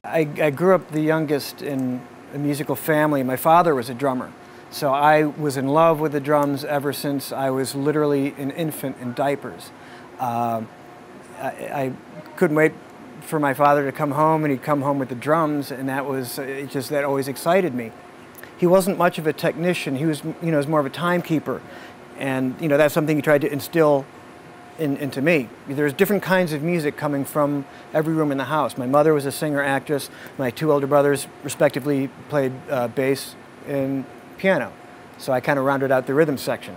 I grew up the youngest in a musical family. My father was a drummer, so I was in love with the drums ever since I was literally an infant in diapers. I couldn't wait for my father to come home, and he'd come home with the drums, and that always excited me. He wasn't much of a technician. He was, was more of a timekeeper, and that's something he tried to instill into me. There's different kinds of music coming from every room in the house. My mother was a singer-actress. My two older brothers, respectively, played bass and piano. So I kind of rounded out the rhythm section.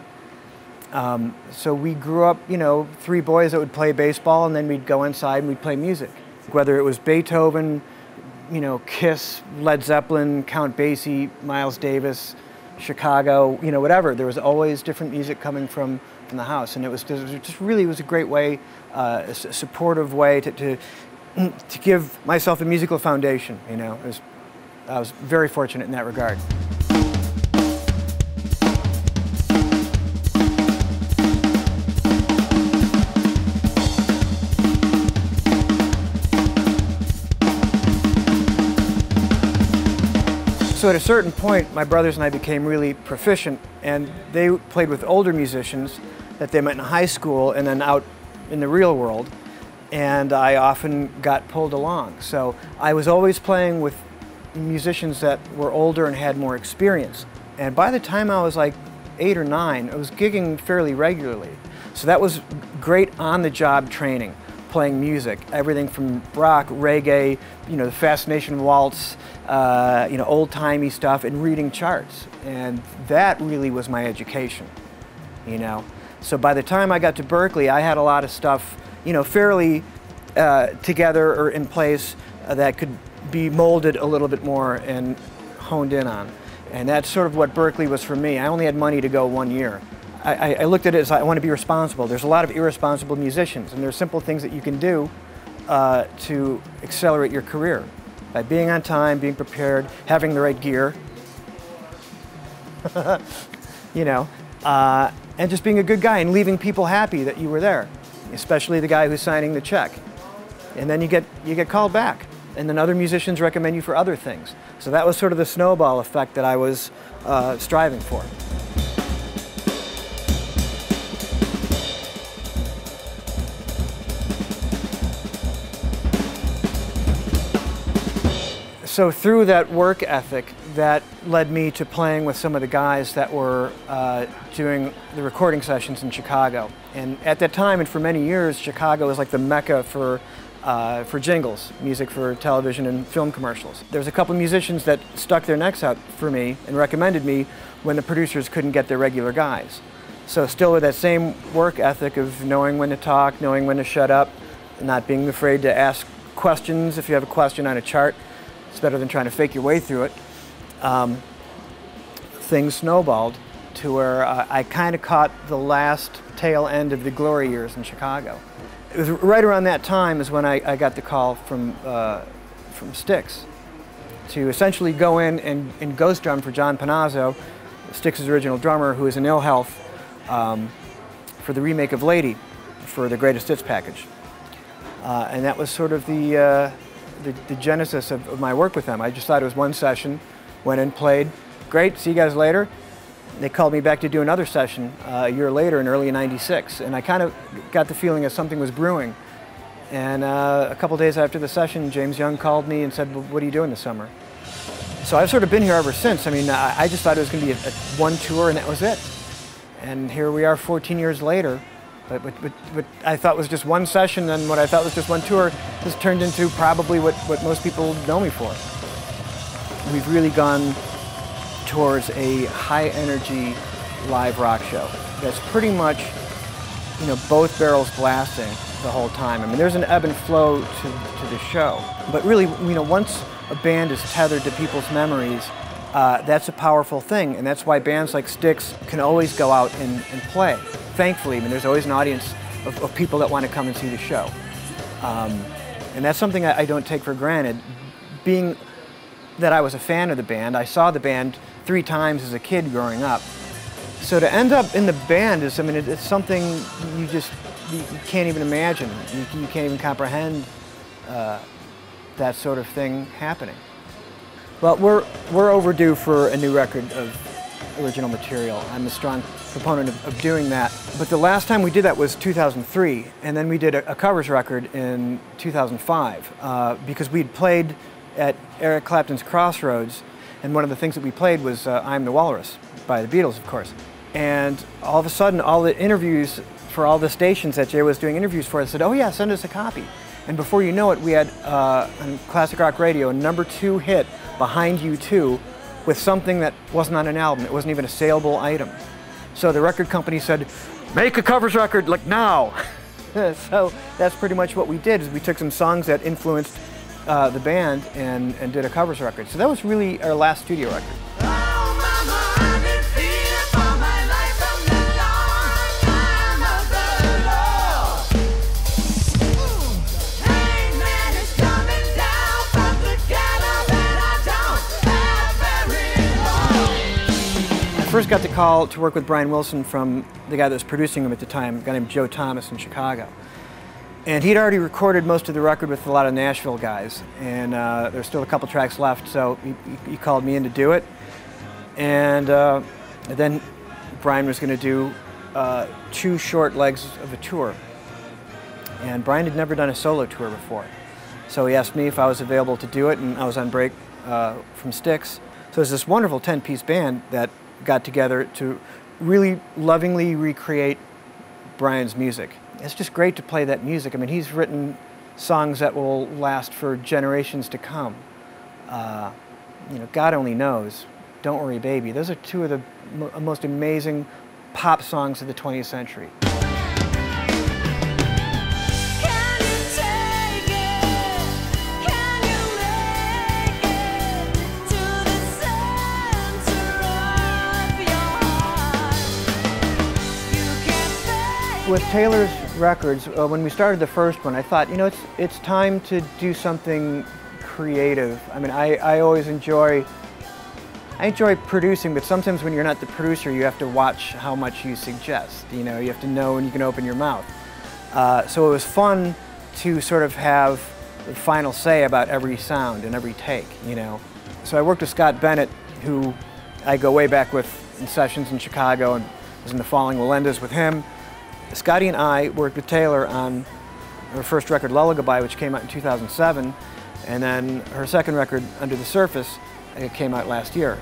So we grew up, three boys that would play baseball, and then we'd go inside and we'd play music. Whether it was Beethoven, Kiss, Led Zeppelin, Count Basie, Miles Davis, Chicago, whatever. There was always different music coming from in the house, and it was a great way, a supportive way to give myself a musical foundation. I was very fortunate in that regard. So at a certain point, my brothers and I became really proficient, and they played with older musicians that they met in high school and then out in the real world, and I often got pulled along. So I was always playing with musicians that were older and had more experience. And by the time I was like 8 or 9, I was gigging fairly regularly. So that was great on-the-job training, playing music, everything from rock, reggae, the Fascination Waltz, old-timey stuff, and reading charts. And that really was my education, So by the time I got to Berkeley, I had a lot of stuff, fairly together or in place that could be molded a little bit more and honed in on. And that's sort of what Berkeley was for me. I only had money to go 1 year. I looked at it as I want to be responsible. There's a lot of irresponsible musicians, and there's simple things that you can do to accelerate your career. By being on time, being prepared, having the right gear, and just being a good guy and leaving people happy that you were there, especially the guy who's signing the check. And then you get called back, and then other musicians recommend you for other things. So that was sort of the snowball effect that I was striving for. So through that work ethic, that led me to playing with some of the guys that were doing the recording sessions in Chicago. And at that time, and for many years, Chicago was like the mecca for jingles, music for television and film commercials. There was a couple musicians that stuck their necks out for me and recommended me when the producers couldn't get their regular guys. So still with that same work ethic of knowing when to talk, knowing when to shut up, not being afraid to ask questions if you have a question on a chart. It's better than trying to fake your way through it. Things snowballed to where I kind of caught the last tail end of the glory years in Chicago. It was right around that time is when I got the call from Styx to essentially go in and ghost drum for John Panazzo, Styx's original drummer, who is in ill health, for the remake of Lady for the Greatest Hits package. And that was sort of the genesis of my work with them. I just thought it was one session, went in, played, great, see you guys later. They called me back to do another session a year later in early '96, and I kind of got the feeling that something was brewing. And a couple days after the session, James Young called me and said, well, what are you doing this summer? So I've sort of been here ever since. I mean, I just thought it was going to be one tour and that was it. And here we are 14 years later. But I thought was just one session, and what I thought was just one tour has turned into probably what most people know me for. We've really gone towards a high-energy live rock show that's pretty much, both barrels blasting the whole time. I mean, there's an ebb and flow to the show. But really, once a band is tethered to people's memories, that's a powerful thing, and that's why bands like Styx can always go out and play. Thankfully, I mean, there's always an audience of people that want to come and see the show. And that's something I don't take for granted. Being that I was a fan of the band, I saw the band 3 times as a kid growing up. So to end up in the band is, I mean, it's something you can't even imagine. You can't even comprehend that sort of thing happening. Well, we're overdue for a new record of original material. I'm a strong proponent of doing that. But the last time we did that was 2003, and then we did a covers record in 2005 because we'd played at Eric Clapton's Crossroads, and one of the things that we played was I'm the Walrus by the Beatles, of course. And all of a sudden, all the interviews for all the stations that Jay was doing interviews for, said, oh yeah, send us a copy. And before you know it, we had on classic rock radio a #2 hit behind U2 with something that wasn't on an album. It wasn't even a saleable item. So the record company said, make a covers record like now. So that's pretty much what we did, is we took some songs that influenced the band and did a covers record. So that was really our last studio record. I first got the call to work with Brian Wilson from the guy that was producing him at the time, a guy named Joe Thomas in Chicago. And he'd already recorded most of the record with a lot of Nashville guys, and there's still a couple tracks left, so he called me in to do it. And then Brian was going to do 2 short legs of a tour. And Brian had never done a solo tour before. So he asked me if I was available to do it, and I was on break from Styx. So it was this wonderful 10-piece band that got together to really lovingly recreate Brian's music. It's just great to play that music. I mean, he's written songs that will last for generations to come. You know, God Only Knows, Don't Worry Baby. Those are 2 of the most amazing pop songs of the 20th century. With Taylor's records, when we started the first one, I thought, you know, it's time to do something creative. I mean, I always enjoy producing, but sometimes when you're not the producer, you have to watch how much you suggest. You know, you have to know when you can open your mouth. So it was fun to sort of have the final say about every sound and every take, you know. So I worked with Scott Bennett, who I go way back with in sessions in Chicago, and was in the Falling Melendez with him. Scotty and I worked with Taylor on her first record, Lullaby, which came out in 2007, and then her second record, Under the Surface, came out last year.